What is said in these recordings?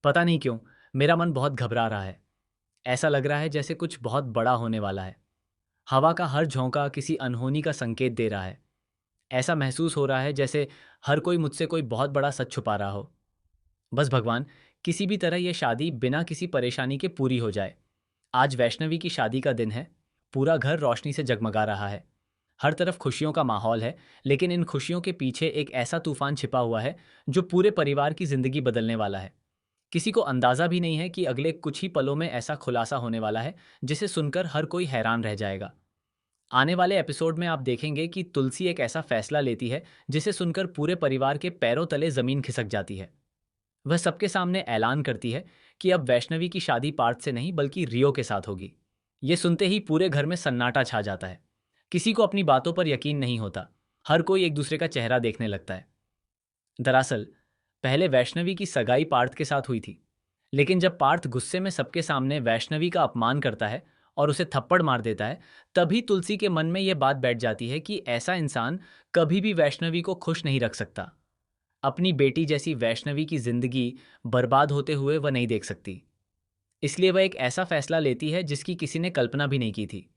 पता नहीं क्यों मेरा मन बहुत घबरा रहा है। ऐसा लग रहा है जैसे कुछ बहुत बड़ा होने वाला है। हवा का हर झोंका किसी अनहोनी का संकेत दे रहा है। ऐसा महसूस हो रहा है जैसे हर कोई मुझसे कोई बहुत बड़ा सच छुपा रहा हो। बस भगवान, किसी भी तरह यह शादी बिना किसी परेशानी के पूरी हो जाए। आज वैष्णवी की शादी का दिन है। पूरा घर रोशनी से जगमगा रहा है। हर तरफ खुशियों का माहौल है। लेकिन इन खुशियों के पीछे एक ऐसा तूफान छिपा हुआ है जो पूरे परिवार की जिंदगी बदलने वाला है। किसी को अंदाजा भी नहीं है कि अगले कुछ ही पलों में ऐसा खुलासा होने वाला है जिसे सुनकर हर कोई हैरान रह जाएगा। आने वाले एपिसोड में आप देखेंगे कि तुलसी एक ऐसा फैसला लेती है जिसे सुनकर पूरे परिवार के पैरों तले जमीन खिसक जाती है। वह सबके सामने ऐलान करती है कि अब वैष्णवी की शादी पार्थ से नहीं बल्कि रियो के साथ होगी। ये सुनते ही पूरे घर में सन्नाटा छा जाता है। किसी को अपनी बातों पर यकीन नहीं होता। हर कोई एक दूसरे का चेहरा देखने लगता है। दरअसल पहले वैष्णवी की सगाई पार्थ के साथ हुई थी। लेकिन जब पार्थ गुस्से में सबके सामने वैष्णवी का अपमान करता है और उसे थप्पड़ मार देता है, तभी तुलसी के मन में यह बात बैठ जाती है कि ऐसा इंसान कभी भी वैष्णवी को खुश नहीं रख सकता। अपनी बेटी जैसी वैष्णवी की जिंदगी बर्बाद होते हुए वह नहीं देख सकती। इसलिए वह एक ऐसा फैसला लेती है जिसकी किसी ने कल्पना भी नहीं की थी।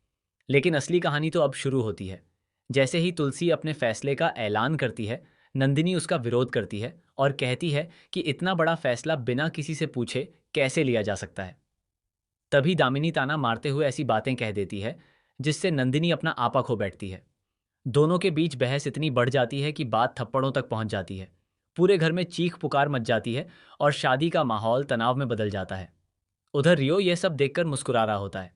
लेकिन असली कहानी तो अब शुरू होती है। जैसे ही तुलसी अपने फैसले का ऐलान करती है, नंदिनी उसका विरोध करती है और कहती है कि इतना बड़ा फैसला बिना किसी से पूछे कैसे लिया जा सकता है। तभी दामिनी ताना मारते हुए ऐसी बातें कह देती है जिससे नंदिनी अपना आपा खो बैठती है। दोनों के बीच बहस इतनी बढ़ जाती है कि बात थप्पड़ों तक पहुंच जाती है। पूरे घर में चीख पुकार मच जाती है और शादी का माहौल तनाव में बदल जाता है। उधर रियो यह सब देखकर मुस्कुरा रहा होता है।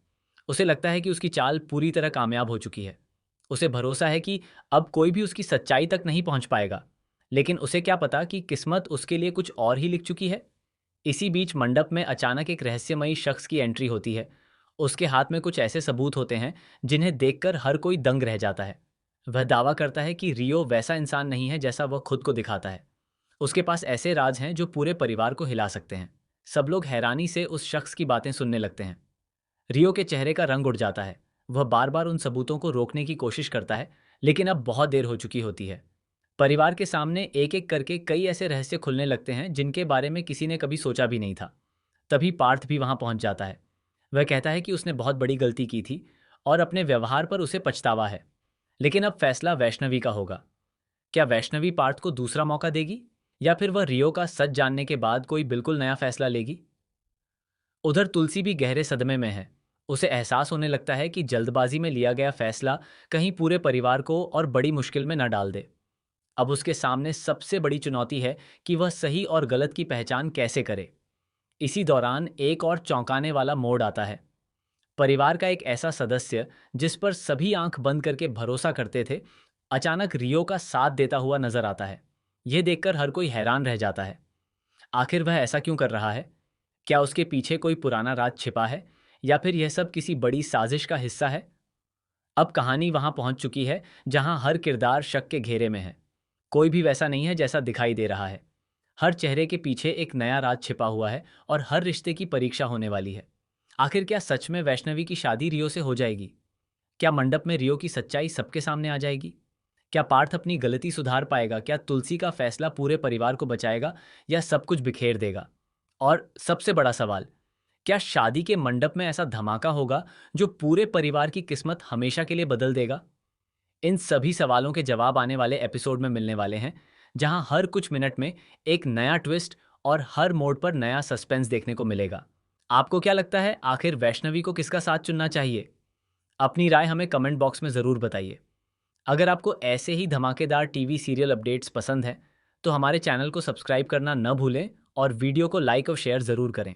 उसे लगता है कि उसकी चाल पूरी तरह कामयाब हो चुकी है। उसे भरोसा है कि अब कोई भी उसकी सच्चाई तक नहीं पहुंच पाएगा। लेकिन उसे क्या पता कि किस्मत उसके लिए कुछ और ही लिख चुकी है। इसी बीच मंडप में अचानक एक रहस्यमयी शख्स की एंट्री होती है। उसके हाथ में कुछ ऐसे सबूत होते हैं जिन्हें देखकर हर कोई दंग रह जाता है। वह दावा करता है कि रियो वैसा इंसान नहीं है जैसा वह खुद को दिखाता है। उसके पास ऐसे राज हैं जो पूरे परिवार को हिला सकते हैं। सब लोग हैरानी से उस शख्स की बातें सुनने लगते हैं। रियो के चेहरे का रंग उड़ जाता है। वह बार बार उन सबूतों को रोकने की कोशिश करता है, लेकिन अब बहुत देर हो चुकी होती है। परिवार के सामने एक एक करके कई ऐसे रहस्य खुलने लगते हैं जिनके बारे में किसी ने कभी सोचा भी नहीं था। तभी पार्थ भी वहां पहुंच जाता है। वह कहता है कि उसने बहुत बड़ी गलती की थी और अपने व्यवहार पर उसे पछतावा है। लेकिन अब फैसला वैष्णवी का होगा। क्या वैष्णवी पार्थ को दूसरा मौका देगी या फिर वह रियो का सच जानने के बाद कोई बिल्कुल नया फैसला लेगी? उधर तुलसी भी गहरे सदमे में है। उसे एहसास होने लगता है कि जल्दबाजी में लिया गया फैसला कहीं पूरे परिवार को और बड़ी मुश्किल में न डाल दे। अब उसके सामने सबसे बड़ी चुनौती है कि वह सही और गलत की पहचान कैसे करे। इसी दौरान एक और चौंकाने वाला मोड़ आता है। परिवार का एक ऐसा सदस्य जिस पर सभी आंख बंद करके भरोसा करते थे, अचानक रियो का साथ देता हुआ नजर आता है। यह देखकर हर कोई हैरान रह जाता है। आखिर वह ऐसा क्यों कर रहा है? क्या उसके पीछे कोई पुराना राज छिपा है या फिर यह सब किसी बड़ी साजिश का हिस्सा है? अब कहानी वहां पहुंच चुकी है जहां हर किरदार शक के घेरे में है। कोई भी वैसा नहीं है जैसा दिखाई दे रहा है। हर चेहरे के पीछे एक नया राज छिपा हुआ है और हर रिश्ते की परीक्षा होने वाली है। आखिर क्या सच में वैष्णवी की शादी रियो से हो जाएगी? क्या मंडप में रियो की सच्चाई सबके सामने आ जाएगी? क्या पार्थ अपनी गलती सुधार पाएगा? क्या तुलसी का फैसला पूरे परिवार को बचाएगा या सब कुछ बिखेर देगा? और सबसे बड़ा सवाल, क्या शादी के मंडप में ऐसा धमाका होगा जो पूरे परिवार की किस्मत हमेशा के लिए बदल देगा? इन सभी सवालों के जवाब आने वाले एपिसोड में मिलने वाले हैं, जहां हर कुछ मिनट में एक नया ट्विस्ट और हर मोड़ पर नया सस्पेंस देखने को मिलेगा। आपको क्या लगता है, आखिर वैष्णवी को किसका साथ चुनना चाहिए? अपनी राय हमें कमेंट बॉक्स में ज़रूर बताइए। अगर आपको ऐसे ही धमाकेदार टीवी सीरियल अपडेट्स पसंद हैं, तो हमारे चैनल को सब्सक्राइब करना न भूलें और वीडियो को लाइक और शेयर ज़रूर करें।